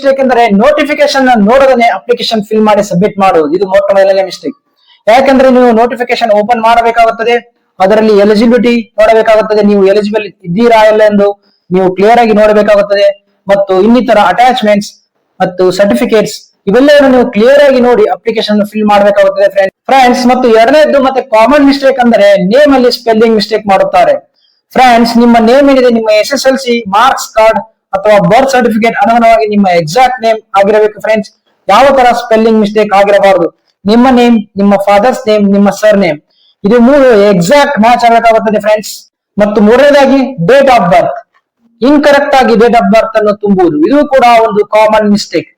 ಯಾಕೆಂದ್ರೆ notification ನೋಡೋದನ್ನೇ application fill ಮಾಡಿ submit ಮಾಡುವುದು ಇದು ಮೊಟ್ಟ ಮೊದಲನೇ ಮಿಸ್ಟೇಕ್. ಯಾಕಂದ್ರೆ ನೀವು ನೋಟಿಫಿಕೇಶನ್ ಓಪನ್ ಮಾಡಬೇಕಾಗುತ್ತದೆ, ಅದರಲ್ಲಿ ಎಲಿಜಿಬಿಲಿಟಿ ನೋಡಬೇಕಾಗುತ್ತದೆ, ನೀವು ಎಲಿಜಿಬಲ್ ಇದ್ದೀರಾ ಇಲ್ಲ ಎಂದು ನೀವು ಕ್ಲಿಯರ್ ಆಗಿ ನೋಡಬೇಕಾಗುತ್ತದೆ, ಮತ್ತು ಇನ್ನಿತರ ಅಟ್ಯಾಚ್ಮೆಂಟ್ಸ್ ಮತ್ತು ಸರ್ಟಿಫಿಕೇಟ್ಸ್ ಇವೆಲ್ಲವನ್ನು ನೀವು ಕ್ಲಿಯರ್ ಆಗಿ ನೋಡಿ ಅಪ್ಲಿಕೇಶನ್ ಫಿಲ್ ಮಾಡಬೇಕಾಗುತ್ತದೆ ಫ್ರೆಂಡ್ಸ್. ಮತ್ತು ಎರಡನೇದ್ದು ಮತ್ತೆ ಕಾಮನ್ ಮಿಸ್ಟೇಕ್ ಅಂದ್ರೆ ನೇಮ್ ಅಲ್ಲಿ ಸ್ಪೆಲ್ಲಿಂಗ್ ಮಿಸ್ಟೇಕ್ ಮಾಡುತ್ತಾರೆ ಫ್ರೆಂಡ್ಸ್. ನಿಮ್ಮ ನೇಮ್ ಏನಿದೆ, ನಿಮ್ಮ SSLC ಮಾರ್ಕ್ಸ್ ಕಾರ್ಡ್ ಅಥವಾ ಬರ್ತ್ ಸರ್ಟಿಫಿಕೇಟ್ ಅನುಗುಣವಾಗಿ ನಿಮ್ಮ ಎಕ್ಸಾಕ್ಟ್ ನೇಮ್ ಆಗಿರಬೇಕು ಫ್ರೆಂಡ್ಸ್. ಯಾವ ತರ ಸ್ಪೆಲ್ಲಿಂಗ್ ಮಿಸ್ಟೇಕ್ ಆಗಿರಬಾರದು. ನಿಮ್ಮ ನೇಮ್, ನಿಮ್ಮ ಫಾದರ್ಸ್ ನೇಮ್, ನಿಮ್ಮ ಸರ್ ನೇಮ್ ಇದು ಮೂರು ಎಕ್ಸಾಕ್ಟ್ ಮ್ಯಾಚ್ ಆಗಬೇಕಾಗುತ್ತದೆ ಫ್ರೆಂಡ್ಸ್. ಮತ್ತು ಮೂರನೇದಾಗಿ ಡೇಟ್ ಆಫ್ ಬರ್ತ್, ಇನ್ಕರೆಕ್ಟ್ ಆಗಿ ಡೇಟ್ ಆಫ್ ಬರ್ತ್ ಅನ್ನು ತುಂಬುವುದು ಇದು ಕೂಡ ಒಂದು ಕಾಮನ್ ಮಿಸ್ಟೇಕ್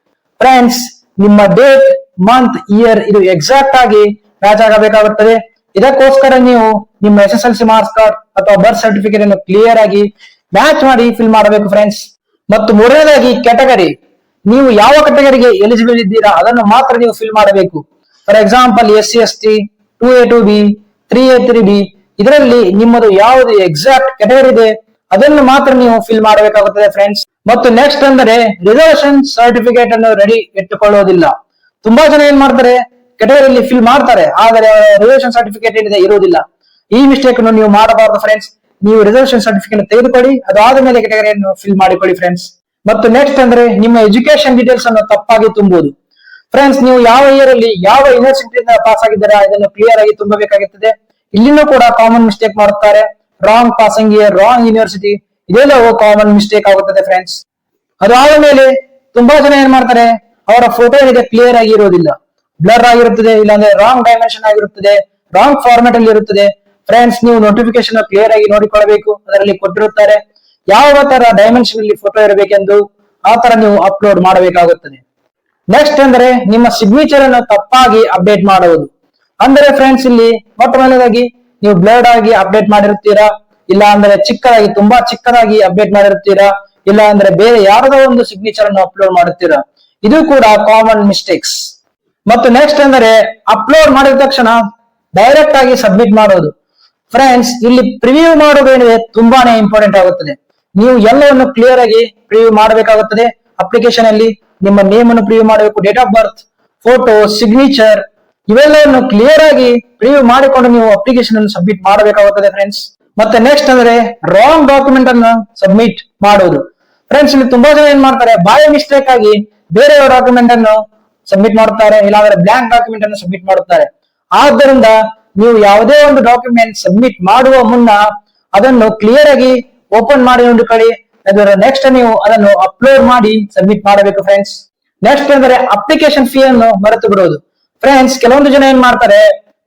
ಫ್ರೆಂಡ್ಸ್. ನಿಮ್ಮ ಡೇಟ್, ಮಂತ್, ಇಯರ್ ಇದು ಎಕ್ಸಾಕ್ಟ್ ಆಗಿ ಮ್ಯಾಚ್ ಆಗಬೇಕಾಗುತ್ತದೆ. ಇದಕ್ಕೋಸ್ಕರ ನೀವು ನಿಮ್ಮ SSLC ಮಾರ್ಕ್ಸ್ ಕಾರ್ಡ್ ಅಥವಾ ಬರ್ತ್ ಸರ್ಟಿಫಿಕೇಟ್ ಅನ್ನು ಕ್ಲಿಯರ್ ಆಗಿ ಮ್ಯಾಚ್ ಮಾಡಿ ಫಿಲ್ ಮಾಡಬೇಕು ಫ್ರೆಂಡ್ಸ್. ಮತ್ತು ಮೂರನೇದಾಗಿ ಕ್ಯಾಟಗರಿ, ನೀವು ಯಾವ ಕ್ಯಾಟಗರಿಗೆ ಎಲಿಜಿಬಲ್ ಇದ್ದೀರಾ ಅದನ್ನು ಮಾತ್ರ ನೀವು ಫಿಲ್ ಮಾಡಬೇಕು. For example SC ST 2A 2B 3A 3B ಇದರಲ್ಲಿ ನಿಮ್ಮದು ಯಾವುದು ಎಕ್ಸಾಕ್ಟ್ ಕ್ಯಾಟಗರಿ ಇದೆ ಅದನ್ನು ಮಾತ್ರ ನೀವು ಫಿಲ್ ಮಾಡಬೇಕಾಗುತ್ತದೆ ಫ್ರೆಂಡ್ಸ್. ಮತ್ತು ನೆಕ್ಸ್ಟ್ ಅಂದರೆ ರಿಸರ್ವೇಶನ್ ಸರ್ಟಿಫಿಕೇಟ್ ಅನ್ನು ರೆಡಿ ಇಟ್ಟುಕೊಳ್ಳೋದಿಲ್ಲ. ತುಂಬಾ ಜನ ಏನ್ ಮಾಡ್ತಾರೆ, ಕ್ಯಾಟಗರಿಯಲ್ಲಿ ಫಿಲ್ ಮಾಡ್ತಾರೆ ಆದರೆ ರಿಸರ್ವೇಶನ್ ಸರ್ಟಿಫಿಕೇಟ್ ಏನಿದೆ ಇರುವುದಿಲ್ಲ. ಈ ಮಿಸ್ಟೇಕ್ ಅನ್ನು ನೀವು ಮಾಡಬಾರದು ಫ್ರೆಂಡ್ಸ್. ನೀವು ರಿಸರ್ವೇಶನ್ ಸರ್ಟಿಫಿಕೇಟ್ ತೆಗೆದುಕೊಳ್ಳಿ, ಅದಾದ ಮೇಲೆ ಕ್ಯಾಟಗರಿಯನ್ನು ಫಿಲ್ ಮಾಡಿಕೊಳ್ಳಿ ಫ್ರೆಂಡ್ಸ್. ಮತ್ತು ನೆಕ್ಸ್ಟ್ ಅಂದ್ರೆ ನಿಮ್ಮ ಎಜುಕೇಶನ್ ಡೀಟೇಲ್ಸ್ ಅನ್ನು ತಪ್ಪಾಗಿ ತುಂಬುವುದು ಫ್ರೆಂಡ್ಸ್. ನೀವು ಯಾವ ಇಯರ್ ಅಲ್ಲಿ ಯಾವ ಯೂನಿವರ್ಸಿಟಿಯಿಂದ ಪಾಸ್ ಆಗಿದ್ದೀರಾ ಇದನ್ನು ಕ್ಲಿಯರ್ ಆಗಿ ತುಂಬಬೇಕಾಗುತ್ತದೆ. ಇಲ್ಲಿನೂ ಕೂಡ ಕಾಮನ್ ಮಿಸ್ಟೇಕ್ ಮಾಡುತ್ತಾರೆ. Wrong passing year, wrong university ಇದೆಲ್ಲವೂ ಕಾಮನ್ ಮಿಸ್ಟೇಕ್ ಆಗುತ್ತದೆ ಫ್ರೆಂಡ್ಸ್. ಅದಾದ ಮೇಲೆ ತುಂಬಾ ಜನ ಏನ್ ಮಾಡ್ತಾರೆ, ಅವರ ಫೋಟೋ ಏನಿದೆ ಕ್ಲಿಯರ್ ಆಗಿ ಇರುವುದಿಲ್ಲ, ಬ್ಲರ್ ಆಗಿರುತ್ತದೆ, ಇಲ್ಲಾಂದ್ರೆ ರಾಂಗ್ ಡೈಮೆನ್ಷನ್ ಆಗಿರುತ್ತದೆ, ರಾಂಗ್ ಫಾರ್ಮೆಟ್ ಅಲ್ಲಿ ಇರುತ್ತದೆ ಫ್ರೆಂಡ್ಸ್. ನೀವು ನೋಟಿಫಿಕೇಶನ್ ಕ್ಲಿಯರ್ ಆಗಿ ನೋಡಿಕೊಳ್ಳಬೇಕು. ಅದರಲ್ಲಿ ಕೊಟ್ಟಿರುತ್ತಾರೆ ಯಾವ ತರ ಡೈಮೆನ್ಷನ್ ಅಲ್ಲಿ ಫೋಟೋ ಇರಬೇಕೆಂದು, ಆ ತರ ನೀವು ಅಪ್ಲೋಡ್ ಮಾಡಬೇಕಾಗುತ್ತದೆ. ನೆಕ್ಸ್ಟ್ ಅಂದ್ರೆ ನಿಮ್ಮ ಸಿಗ್ನೇಚರ್ ಅನ್ನು ತಪ್ಪಾಗಿ ಅಪ್ಡೇಟ್ ಮಾಡುವುದು. ಅಂದ್ರೆ ಫ್ರೆಂಡ್ಸ್ ಇಲ್ಲಿ ಮೊಟ್ಟ ಮೊದಲನೇದಾಗಿ ನೀವು ಬ್ಲರ್ಡ್ ಆಗಿ ಅಪ್ಡೇಟ್ ಮಾಡಿರುತ್ತೀರಾ, ಇಲ್ಲ ಅಂದ್ರೆ ಚಿಕ್ಕದಾಗಿ, ತುಂಬಾ ಚಿಕ್ಕದಾಗಿ ಅಪ್ಡೇಟ್ ಮಾಡಿರುತ್ತೀರಾ, ಇಲ್ಲ ಅಂದ್ರೆ ಬೇರೆ ಯಾರದೋ ಒಂದು ಸಿಗ್ನೇಚರ್ ಅನ್ನು ಅಪ್ಲೋಡ್ ಮಾಡುತ್ತೀರಾ. ಇದು ಕೂಡ ಕಾಮನ್ ಮಿಸ್ಟೇಕ್ಸ್. ಮತ್ತು ನೆಕ್ಸ್ಟ್ ಅಂದರೆ ಅಪ್ಲೋಡ್ ಮಾಡಿದ ತಕ್ಷಣ ಡೈರೆಕ್ಟ್ ಆಗಿ ಸಬ್ಮಿಟ್ ಮಾಡೋದು ಫ್ರೆಂಡ್ಸ್. ಇಲ್ಲಿ ಪ್ರಿವ್ಯೂ ಮಾಡೋದೇನಿದೆ ತುಂಬಾನೇ ಇಂಪಾರ್ಟೆಂಟ್ ಆಗುತ್ತದೆ. ನೀವು ಎಲ್ಲವನ್ನು ಕ್ಲಿಯರ್ ಆಗಿ ಪ್ರಿವ್ಯೂ ಮಾಡಬೇಕಾಗುತ್ತದೆ. ಅಪ್ಲಿಕೇಶನ್ ಅಲ್ಲಿ ನಿಮ್ಮ ನೇಮ್ ಅನ್ನು ಪ್ರಿವ್ಯೂ ಮಾಡಬೇಕು, date of birth, photo, signature ಇವೆಲ್ಲವನ್ನು ಕ್ಲಿಯರ್ ಆಗಿ ಪ್ರಿವ್ಯೂ ಮಾಡಿಕೊಂಡು ನೀವು ಅಪ್ಲಿಕೇಶನ್ ಅನ್ನು ಸಬ್ಮಿಟ್ ಮಾಡಬೇಕಾಗುತ್ತದೆ ಫ್ರೆಂಡ್ಸ್. ಮತ್ತೆ ನೆಕ್ಸ್ಟ್ ಅಂದ್ರೆ ರಾಂಗ್ ಡಾಕ್ಯುಮೆಂಟ್ ಅನ್ನು ಸಬ್ಮಿಟ್ ಮಾಡುವುದು ಫ್ರೆಂಡ್ಸ್. ಇಲ್ಲಿ ತುಂಬಾ ಜನ ಏನ್ ಮಾಡ್ತಾರೆ, ಬಾಯ್ ಮಿಸ್ಟೇಕ್ ಆಗಿ ಬೇರೆಯವರ ಡಾಕ್ಯುಮೆಂಟ್ ಅನ್ನು ಸಬ್ಮಿಟ್ ಮಾಡುತ್ತಾರೆ, ಇಲ್ಲಾಂದ್ರೆ ಬ್ಲಾಂಕ್ ಡಾಕ್ಯುಮೆಂಟ್ ಅನ್ನು ಸಬ್ಮಿಟ್ ಮಾಡುತ್ತಾರೆ. ಆದ್ದರಿಂದ ನೀವು ಯಾವುದೇ ಒಂದು ಡಾಕ್ಯುಮೆಂಟ್ ಸಬ್ಮಿಟ್ ಮಾಡುವ ಮುನ್ನ ಅದನ್ನು ಕ್ಲಿಯರ್ ಆಗಿ ಓಪನ್ ಮಾಡಿ ನೋಡಿಕೊಳ್ಳಿ. ಅದರ ನೆಕ್ಸ್ಟ್ ನೀವು ಅದನ್ನು ಅಪ್ಲೋಡ್ ಮಾಡಿ ಸಬ್ಮಿಟ್ ಮಾಡಬೇಕು ಫ್ರೆಂಡ್ಸ್. ನೆಕ್ಸ್ಟ್ ಅಂದ್ರೆ ಅಪ್ಲಿಕೇಶನ್ ಫೀ ಅನ್ನು ಮರೆತು ಬಿಡುವುದು ಫ್ರೆಂಡ್ಸ್. ಕೆಲವೊಂದು ಜನ ಏನ್ ಮಾಡ್ತಾರೆ,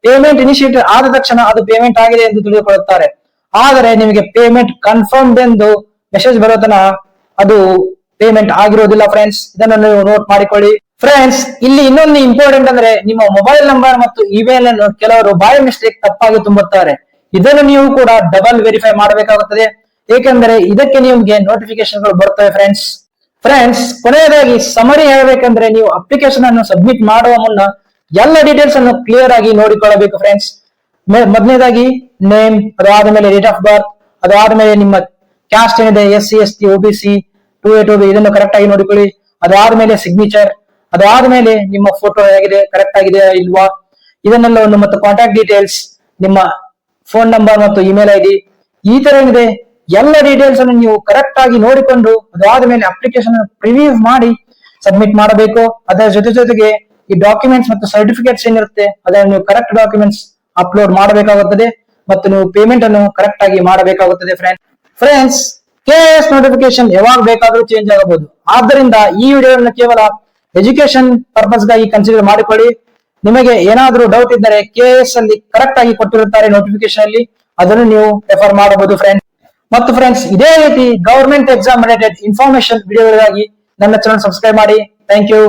ಪೇಮೆಂಟ್ ಇನಿಷಿಯೇಟ್ ಆದ ತಕ್ಷಣ ಅದು ಪೇಮೆಂಟ್ ಆಗಿದೆ ಎಂದು ತಿಳಿದುಕೊಳ್ಳುತ್ತಾರೆ. ಆದರೆ ನಿಮಗೆ ಪೇಮೆಂಟ್ ಕನ್ಫರ್ಮ್ಡ್ ಎಂದು ಮೆಸೇಜ್ ಬರೋ ತನಕ ಅದು ಪೇಮೆಂಟ್ ಆಗಿರೋದಿಲ್ಲ ಫ್ರೆಂಡ್ಸ್. ಇದನ್ನು ನೀವು ನೋಟ್ ಮಾಡಿಕೊಳ್ಳಿ ಫ್ರೆಂಡ್ಸ್. ಇಲ್ಲಿ ಇನ್ನೊಂದು ಇಂಪಾರ್ಟೆಂಟ್ ಅಂದ್ರೆ ನಿಮ್ಮ ಮೊಬೈಲ್ ನಂಬರ್ ಮತ್ತು ಇಮೇಲ್ ಅನ್ನು ಕೆಲವರು ಬಾಯ್ ಮಿಸ್ಟೇಕ್ ತಪ್ಪಾಗಿ ತುಂಬುತ್ತಾರೆ. ಇದನ್ನು ನೀವು ಕೂಡ ಡಬಲ್ ವೆರಿಫೈ ಮಾಡಬೇಕಾಗುತ್ತದೆ, ಏಕೆಂದರೆ ಇದಕ್ಕೆ ನಿಮಗೆ ನೋಟಿಫಿಕೇಶನ್ ಗಳು ಬರ್ತವೆ ಫ್ರೆಂಡ್ಸ್. ಕೊನೆಯದಾಗಿ ಸಮರಿ ಹೇಳಬೇಕಂದ್ರೆ ನೀವು ಅಪ್ಲಿಕೇಶನ್ ಅನ್ನು ಸಬ್ಮಿಟ್ ಮಾಡುವ ಮುನ್ನ ಎಲ್ಲ ಡೀಟೇಲ್ಸ್ ಅನ್ನು ಕ್ಲಿಯರ್ ಆಗಿ ನೋಡಿಕೊಳ್ಳಬೇಕು ಫ್ರೆಂಡ್ಸ್. ಮೊದಲನೇದಾಗಿ ನೇಮ್, ಅದಾದ ಮೇಲೆ ಡೇಟ್ ಆಫ್ ಬರ್ತ್, ಅದಾದ ಮೇಲೆ ನಿಮ್ಮ ಕ್ಯಾಸ್ಟ್ ಏನಿದೆ SC ST OBC 2A 2B ಇದನ್ನು ಕರೆಕ್ಟ್ ಆಗಿ ನೋಡಿಕೊಳ್ಳಿ. ಅದಾದ ಮೇಲೆ ಸಿಗ್ನೇಚರ್, ಅದಾದ ಮೇಲೆ ನಿಮ್ಮ ಫೋಟೋ ಹೇಗಿದೆ, ಕರೆಕ್ಟ್ ಆಗಿದೆಯಾ ಇಲ್ವಾ ಇದನ್ನೆಲ್ಲವನ್ನು, ಮತ್ತು ಕಾಂಟ್ಯಾಕ್ಟ್ ಡೀಟೇಲ್ಸ್, ನಿಮ್ಮ ಫೋನ್ ನಂಬರ್ ಮತ್ತು ಇಮೇಲ್ ID ಈ ತರ ಏನಿದೆ ಎಲ್ಲ ಡೀಟೇಲ್ಸ್ ಅನ್ನು ನೀವು ಕರೆಕ್ಟ್ ಆಗಿ ನೋಡಿಕೊಂಡು ಅದಾದ ಮೇಲೆ ಅಪ್ಲಿಕೇಶನ್ ಪ್ರಿವ್ಯೂ ಮಾಡಿ ಸಬ್ಮಿಟ್ ಮಾಡಬೇಕು. ಅದರ ಜೊತೆಗೆ ಈ ಡಾಕ್ಯುಮೆಂಟ್ಸ್ ಮತ್ತು ಸರ್ಟಿಫಿಕೇಟ್ಸ್ ಏನಿರುತ್ತೆ ಅದನ್ನು ನೀವು ಕರೆಕ್ಟ್ ಡಾಕ್ಯುಮೆಂಟ್ಸ್ ಅಪ್ಲೋಡ್ ಮಾಡಬೇಕಾಗುತ್ತದೆ, ಮತ್ತು ನೀವು ಪೇಮೆಂಟ್ ಅನ್ನು ಕರೆಕ್ಟ್ ಆಗಿ ಮಾಡಬೇಕಾಗುತ್ತದೆ ಫ್ರೆಂಡ್ಸ್. KIS ನೋಟಿಫಿಕೇಶನ್ ಯಾವಾಗ ಬೇಕಾದ್ರೂ ಚೇಂಜ್ ಆಗಬಹುದು. ಆದ್ದರಿಂದ ಈ ವಿಡಿಯೋವನ್ನು ಕೇವಲ ಎಜುಕೇಶನ್ ಪರ್ಪಸ್ ಗಾಗಿ ಕನ್ಸಿಡರ್ ಮಾಡಿಕೊಳ್ಳಿ. ನಿಮಗೆ ಏನಾದ್ರೂ ಡೌಟ್ ಇದ್ದರೆ KIS ಅಲ್ಲಿ ಕರೆಕ್ಟ್ ಆಗಿ ಕೊಟ್ಟಿರುತ್ತಾರೆ ನೋಟಿಫಿಕೇಶನ್ ಅಲ್ಲಿ, ಅದನ್ನು ನೀವು ರೆಫರ್ ಮಾಡಬಹುದು ಫ್ರೆಂಡ್ಸ್. ಮತ್ತು ಫ್ರೆಂಡ್ಸ್ ಇದೇ ರೀತಿ ಗವರ್ಮೆಂಟ್ ಎಕ್ಸಾಮ್ ರಿಲೇಟೆಡ್ ಇನ್ಫಾರ್ಮೇಶನ್ ವಿಡಿಯೋಗಳಿಗಾಗಿ ನನ್ನ ಚಾನಲ್ ಸಬ್ಸ್ಕ್ರೈಬ್ ಮಾಡಿ. Thank you.